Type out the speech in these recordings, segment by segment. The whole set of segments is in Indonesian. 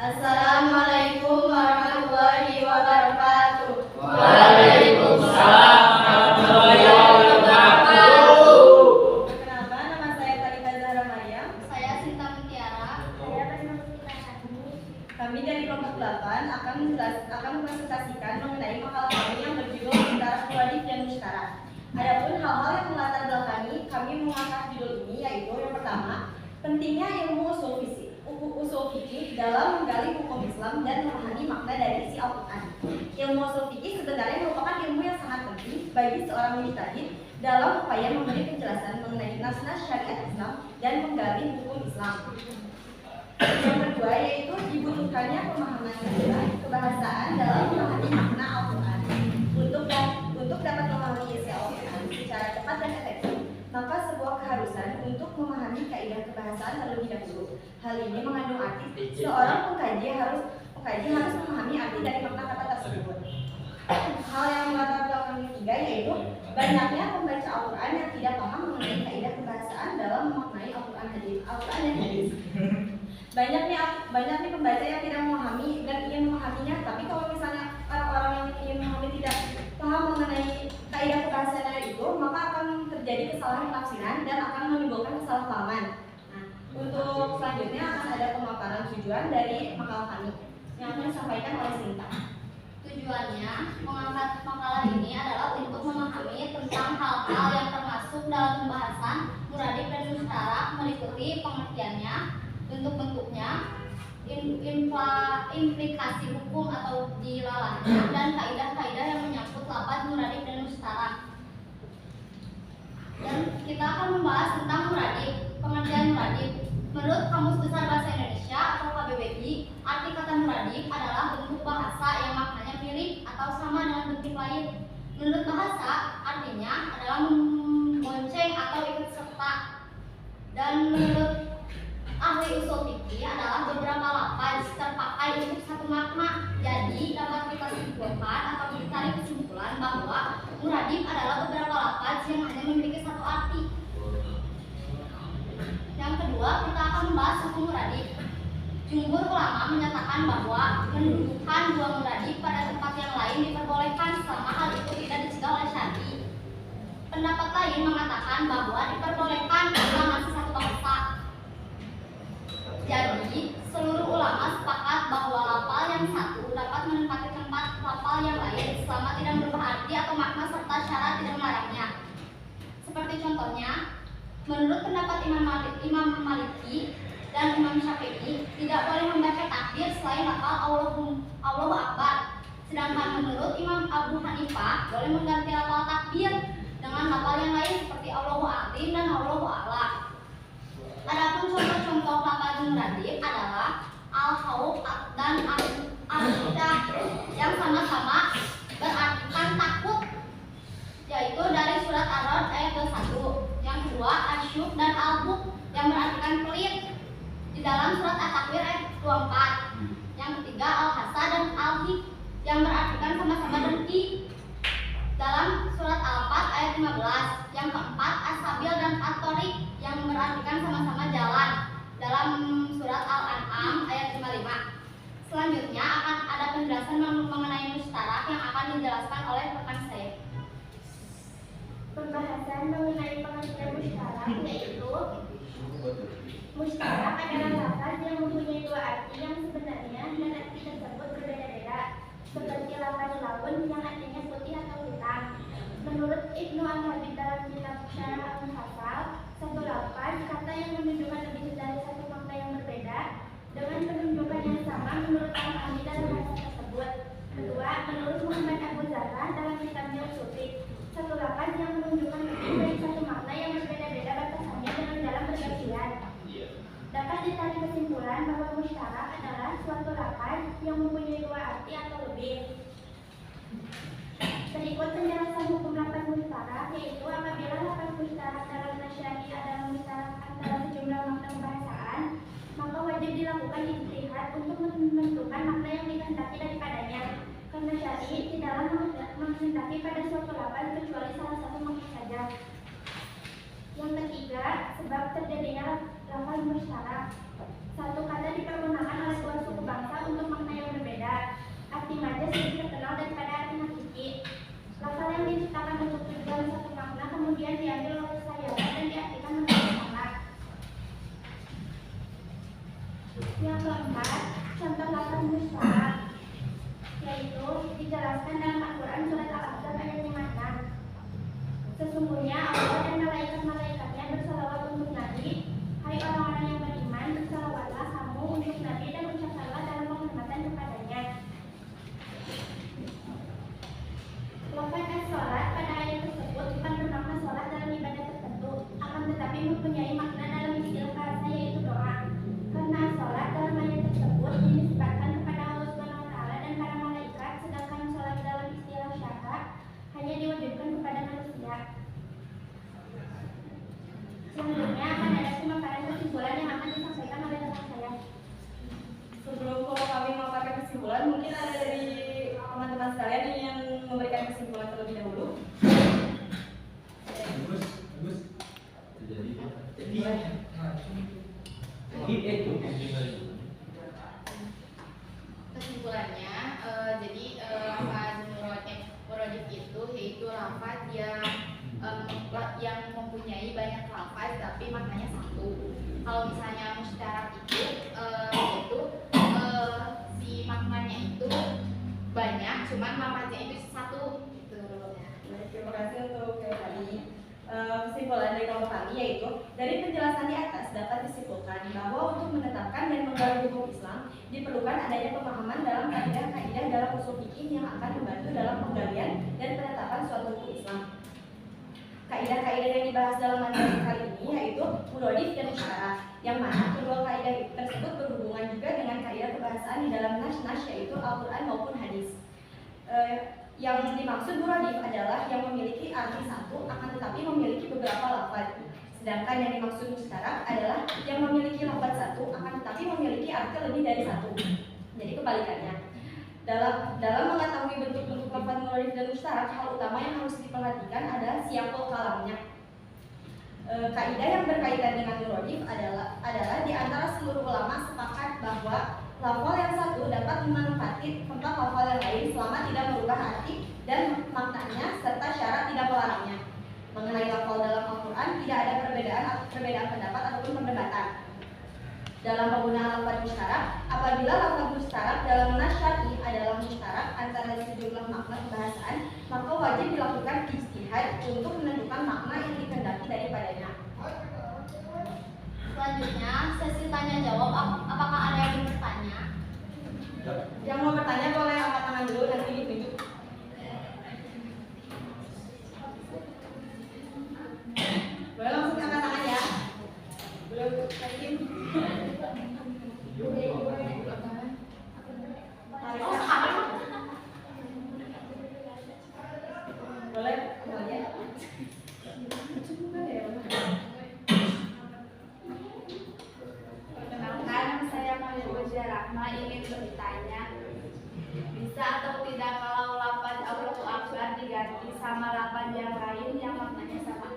Assalamualaikum warahmatullahi wabarakatuh. Waalaikumsalam warahmatullahi wabarakatuh. Perkenalkan, nama saya Talita Zahra Maryam. Saya Sinta Mutiara. Saya Fatimah Putri Hasani. Kami dari kelompok 8 akan mempresentasikan mengenai makalah kami yang berjudul Mustarak, Muradif, dan Musyarak. Adapun hal-hal yang melatar belakangi kami mengangkat judul ini, yaitu yang pertama, pentingnya ilmu usul fikih dalam menggali hukum Islam dan memahami makna dari isi Al-Quran. Ilmu usul fikih sebenarnya merupakan ilmu yang sangat penting bagi seorang mujtahid dalam upaya memberi penjelasan mengenai nas-nas syariat Islam dan menggali hukum Islam. Yang kedua yaitu dibutuhkannya pemahaman sejarah kebahasaan dalam memahami makna Al-Quran. Untuk dapat memahami isi Al-Quran secara cepat dan efektif, maka sebuah keharusan untuk memahami kaidah kebahasaan terlebih dahulu. Hal ini mengandung arti seorang pengkaji harus memahami arti dari makna kata tersebut. Hal yang melatar belakang ketiga yaitu banyaknya pembaca Al-Quran yang tidak paham mengenai kaidah kebahasaan dalam memaknai Al-Quran dan hadis. Banyaknya pembaca yang tidak memahami dan ingin memahaminya, tapi kalau misalnya orang-orang yang ingin memahami tidak paham mengenai kaidah kebahasaan itu, maka akan terjadi kesalahan penafsiran dan akan menimbulkan kesalahpahaman. Nah, untuk selanjutnya akan ada pemaparan tujuan dari makalah kami yang akan disampaikan oleh Sinta. Tujuannya mengangkat makalah ini adalah untuk memahami tentang hal-hal yang termasuk dalam pembahasan muradif dan musyarak, meliputi pengertiannya, bentuk-bentuknya, implikasi hukum atau dilalahnya, dan kaidah-kaidah yang menyangkut lafaz muradif dan musyarak. Dan kita akan membahas tentang muradif. Pengertian muradif menurut Kamus Besar Bahasa Indonesia atau KBBI, arti kata muradif adalah bentuk bahasa yang maknanya mirip atau sama dengan bentuk lain. Menurut bahasa, artinya adalah membonceng atau ikut serta. Dan menurut ahli usul fikih adalah beberapa lafaz terpakai untuk satu makna. Jadi dapat kita simpulkan atau ditarik kesimpulan bahwa muradif adalah beberapa lafaz yang hanya memiliki satu arti. Yang kedua, kita akan membahas hukum muradif. Jumhur ulama menyatakan bahwa mendudukan dua muradif pada tempat yang lain diperbolehkan selama hal itu tidak dicegah oleh syar'i. Pendapat lain mengatakan bahwa diperbolehkan jika masih satu bahasa. Jadi, seluruh ulama sepakat bahwa lafal yang satu dapat menempati tempat lafal yang lain selama tidak berubah arti atau makna serta syarat tidak melarangnya. Seperti contohnya, menurut pendapat Imam Maliki dan Imam Syafi'i, tidak boleh membaca takbir selain lafal Allahu Akbar. Sedangkan menurut Imam Abu Hanifah, boleh mengganti lafal takbir dengan lafal yang lain seperti Allahu Azim dan Allahu A'la. Adapun contoh-contoh lafaz muradif adalah al-khauf dan al-idah yang sama-sama berartikan takut, yaitu dari surat Ar-Ra'd ayat 21. Yang kedua, asyuk dan al-buk yang berartikan pelit di dalam surat At-Takwir ayat 24. Yang ketiga, al-hasa dan al-hik yang berartikan sama-sama dengki dalam surat Al-Fat ayat 15. Yang keempat, as-sabil dan at-tariq yang berartikan sama-sama jalan dalam surat Al-An'am ayat 55. Selanjutnya akan ada penjelasan mengenai mustarak yang akan dijelaskan oleh rekan saya. Pembahasan mengenai pengertian musyarak yaitu musyarak adalah lafaz yang mempunyai dua arti yang sebenarnya dan arti tersebut berbeda-beda, seperti lafaz laun yang artinya putih atau hitam. Menurut Ibnu Al-Habib dalam kitab Syarah Al-Mufassal, satu lafaz kata yang menunjukkan lebih dari satu makna yang berbeda dengan penunjukan yang sama menurut Al-Habib dalam bahasa tersebut. Kedua, menurut Muhammad Abu Zahra dalam kitabnya Usul, satu lafaz yang menunjukkan lebih dari satu makna yang berbeda-beda batasannya dengan dalam bergantian. Dapat ditarik kesimpulan bahwa musyarak adalah suatu lafaz yang mempunyai dua arti atau lebih. Berikut penjelasan hukum lafaz musyarak, yaitu apabila lafaz musyarak dalam nasyari adalah musyarak antara sejumlah makna bahasaan, maka wajib dilakukan ijtihad untuk menentukan makna yang dikehendaki daripadanya. Karena syar'i tidaklah menghendaki pada suatu lafaz kecuali salah satu makna saja. Yang ketiga, sebab terjadinya lafaz musyarak. Satu kata dipergunakan oleh dua suku bangsa keempat, contoh lafaz musyarak, yaitu dijelaskan dalam Al-Quran surat Al-Ahzab ayat 56. Sesungguhnya Allah dan malaikat-malaikatnya bersalawat untuk Nabi. Hai orang-orang yang beriman, bersalawatlah kamu untuk Nabi dan ucapkanlah dalam penghormatan kepadanya. Lafaz as-sholat pada ayat tersebut bukan bermakna sholat dalam ibadah tertentu, akan tetapi mempunyai makna dalam istilah bahasa yaitu doa. Karena sholat dalam ayat tersebut dinisbatkan kepada Allah Subhanahu wa Ta'ala dan para malaikat, sedangkan sholat dalam istilah syara hanya diwajibkan kepada manusia. Selanjutnya akan ada pemaparan kesimpulan yang akan disampaikan oleh teman saya. Sebelum kami memaparkan kesimpulan, mungkin ada dari teman-teman sekalian yang memberikan kesimpulan terlebih dahulu. Bagus. Kesimpulannya, jadi lafaz muradif itu yaitu lafaz yang mempunyai banyak lafaz tapi maknanya satu. Kalau misalnya musyarak itu yaitu si maknanya itu banyak, cuman lafaznya itu satu. Gitu. Baik, terima kasih untuk tadi. Kesimpulan dari kelompok kami yaitu dari penjelasan di atas dapat disimpulkan bahwa untuk menetapkan dan menggali hukum Islam diperlukan adanya pemahaman dalam kaidah-kaidah dalam usul fikih yang akan membantu dalam penggalian dan penetapan suatu hukum Islam. Kaidah-kaidah yang dibahas dalam materi kali ini yaitu muradif dan musyarak, yang mana kedua kaidah tersebut berhubungan juga dengan kaidah kebahasaan di dalam nas-nas yaitu Al-Quran maupun hadis. Yang dimaksud muradif adalah yang memiliki arti satu akan tetapi memiliki beberapa lafaz. Sedangkan yang dimaksud musyarak adalah yang memiliki lafaz satu akan tetapi memiliki arti lebih dari satu. Jadi kebalikannya. Dalam mengetahui bentuk-bentuk lafaz muradif dan musyarak, hal utama yang harus diperhatikan adalah siyaqul kalamnya. Kaidah yang berkaitan dengan muradif adalah di antara seluruh ulama sepakat bahwa lafal yang satu dapat memanfaatkan tempat lafal yang lain selama tidak merubah arti dan maknanya serta syarat tidak melarangnya. Mengenai lafal dalam Al-Quran tidak ada perbedaan pendapat ataupun perdebatan. Dalam penggunaan lafaz musyarak, apabila lafaz musyarak dalam nas syar'i adalah musyarak antara sejumlah makna kebahasaan, maka wajib dilakukan ijtihad untuk menentukan makna yang dikehendaki daripadanya. Selanjutnya, sesi tanya jawab. Apakah ada yang ingin bertanya? Yang mau bertanya boleh angkat tangan dulu nanti ditunjuk. Boleh langsung angkat tangan ya. Belum yakin. Oh, sekarang? Boleh aja. Perkenalkan, saya Maria Rahma ingin bertanya, bisa atau tidak kalau lafaz Allahu Akbar diganti sama lafaz yang lain yang maknanya sama?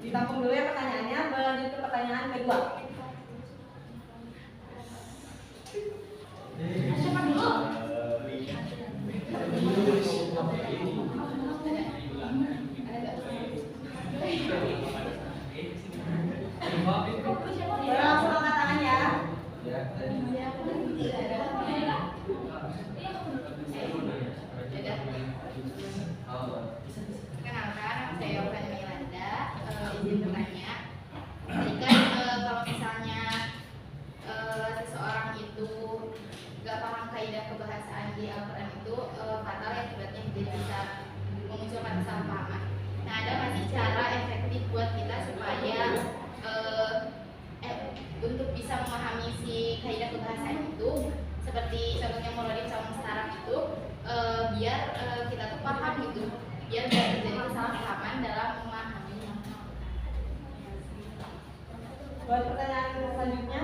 Ditampung dulu ya pertanyaannya, berlanjut ke pertanyaan kedua. Siapa dulu? Boleh langsung angkat tangan ya. Perkenalkan, nama saya Yovani Milanda. Izin bertanya, jika kalau misalnya seseorang itu nggak paham kaidah kebahasaan di Al-Quran itu fatal ya, akibatnya jadi bisa memunculkan kesalahpahaman. Nah, ada masih cara efektif buat kita supaya untuk bisa memahami si kaidah kebahasaan itu, seperti contohnya muradif sama musyarak itu, biar kita tuh paham gitu, biar tidak terjadi kesalahpahaman dalam memahaminya. Buat pertanyaan selanjutnya.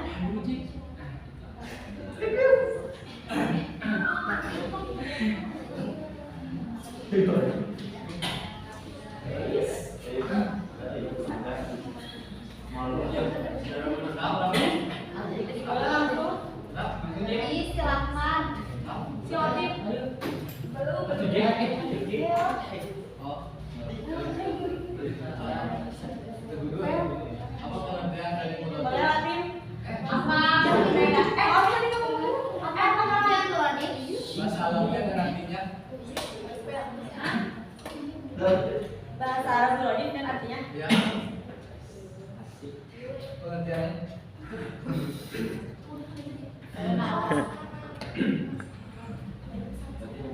Boleh langsung. Jadi silakan. Si Odip. Boleh Latin. Apa? Bahasa Arab muradif dan artinya Ya. Pengertiannya.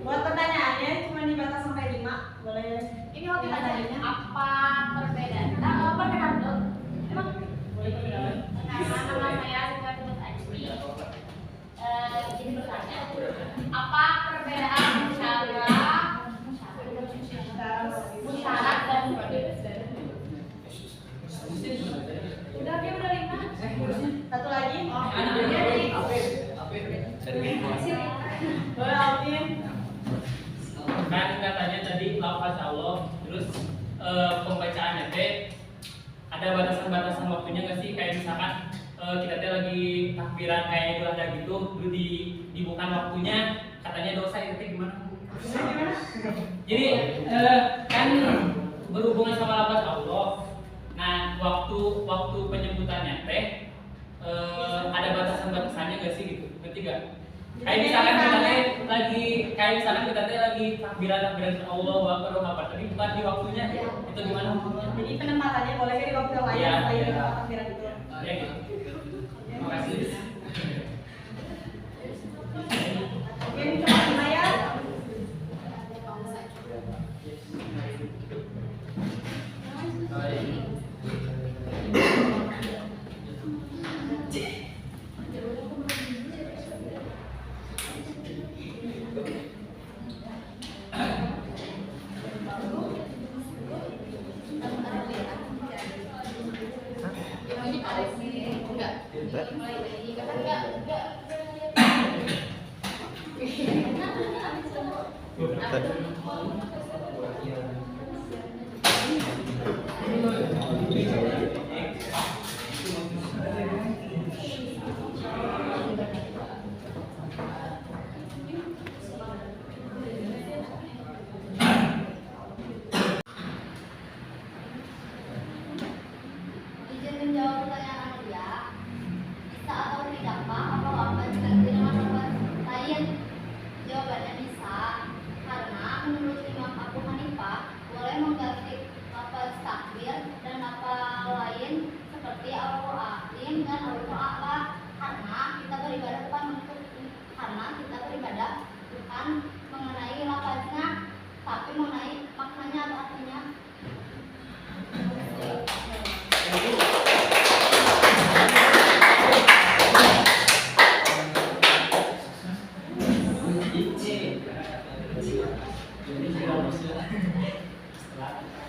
buat pertanyaannya cuma dibatas sampai 5. Boleh. Ini waktu tanya apa perbedaan? Perbedaan dong. Emang Boleh. nama saya Siti Fatimah Ajmi. Jadi bertanya, apa perbedaan musyarat dan muradif? Udah 5. Satu lagi. Boleh Alvin. Kan katanya tadi lafaz Allah, terus pembacaannya teh ada batasan-batasan waktunya nggak sih? Kayak misalkan kita teh lagi takbiran kayak Idul Adha gitu, dulu dibuka waktunya, katanya dosa itu teh gimana? Jadi kan berhubungan sama lafaz Allah. Nah, waktu penyebutannya teh ada batasan-batasannya nggak sih gitu? Ngerti nggak? Kayak misalkan kita teh lagi takbiran Allah Akbar, tapi bukan di waktunya. Itu gimana hukumnya? Jadi penempatannya boleh di waktu yang lain Iya, supaya iya. di takbiran itu. Ya gitu. Terima kasih. Mungkin cuma 5 ya. Izin menjawab pertanyaan Amelia. Bisa atau tidak Pak? Atau apa jika dengan lafaz lain? Jawabannya bisa. Karena menurut Imam Abu Hanifah boleh mengganti lafaz takbir dan lafaz lain seperti Allahu Akbar dan Allahu Akbar karena kita beribadah bukan mengenai lafaznya tapi mengenai maknanya atau artinya.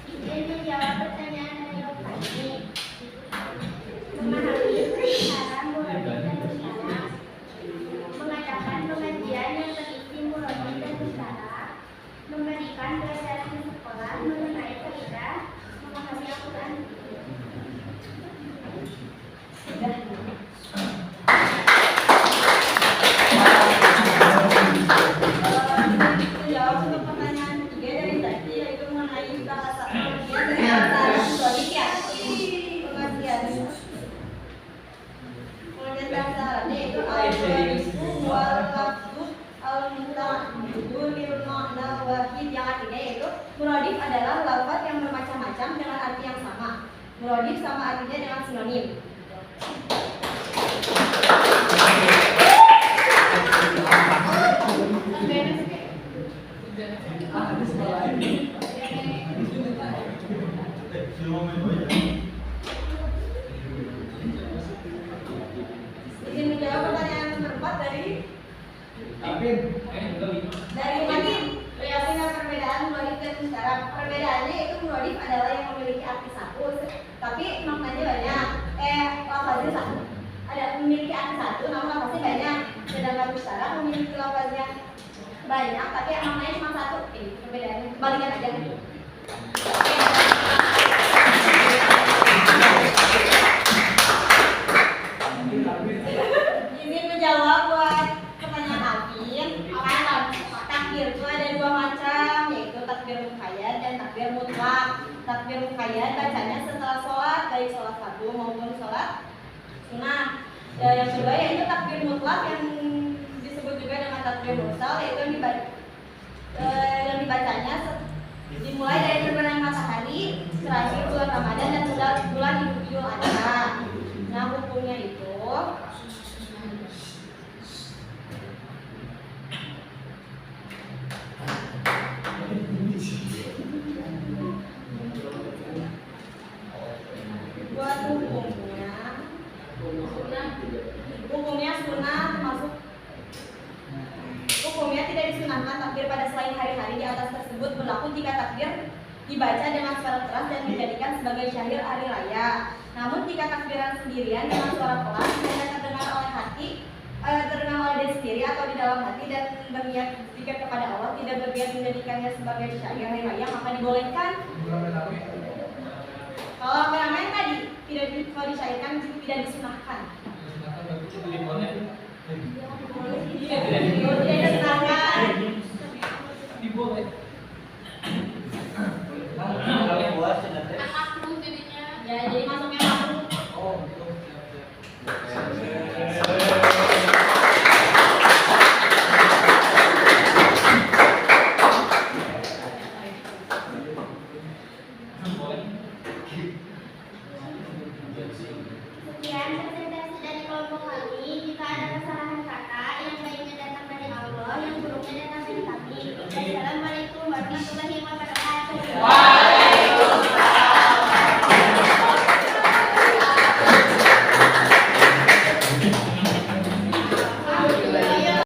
Izin menjawab pertanyaan dari Rofani. Memahami cara muradif dan musyarat. Mengadakan pengajian yang berisi muradif dan musyarat. Memberikan pelajaran di sekolah mengenai kaidah memahami Al-Quran. Jawab untuk pertanyaan ketiga dari tadi yaitu mengenai bahasa pengertian dari bahasa Arab muradif ya. Pengertian bahasa Arabnya itu al-muradifu wal lafzu al-muta'abbidu lil ma'na wahid, yang artinya yaitu muradif adalah lafaz yang bermacam-macam dengan arti yang sama. Muradif sama artinya dengan sinonim. Izin menjawab pertanyaan nomor 4 dari Makin. Berdasarkan perbedaan muradif dan musyarat. Perbedaannya itu muradif adalah yang memiliki arti satu, tapi maknanya banyak. Lafaznya satu. Ada memiliki arti satu, namun lafaznya banyak. Sedangkan musyarat memiliki lafaznya banyak, tapi maknanya cuma satu. Perbedaannya balikan aja. Izin menjawab buat pertanyaan Alvin. Takbir itu ada dua macam, yaitu takbir muqayyad dan takbir mutlak. Takbir muqayyad bacanya setelah sholat, baik sholat fardu maupun sholat sunnah. Yang kedua yaitu takbir mutlak yang disebut juga dengan takbir mursal, yaitu yang dibacanya dimulai dari terbenam matahari terakhir bulan Ramadan dan bulan Idul Adha. Nah, hukumnya itu buat hukumnya sunnah, termasuk hukumnya tidak disunahkan takbir pada selain hari-hari di atas tersebut berlaku jika takbir dibaca dengan suara keras dan dijadikan sebagai syair hari raya. Namun jika takbiran sendirian dengan suara pelan dan terdengar oleh terdengar oleh diri sendiri atau di dalam hati dan berniat zikir kepada Allah, tidak berniat menjadikannya sebagai syair hari raya, maka dibolehkan. Kalau rame-rame tadi tidak disyairkan, tidak disunahkan. Boleh.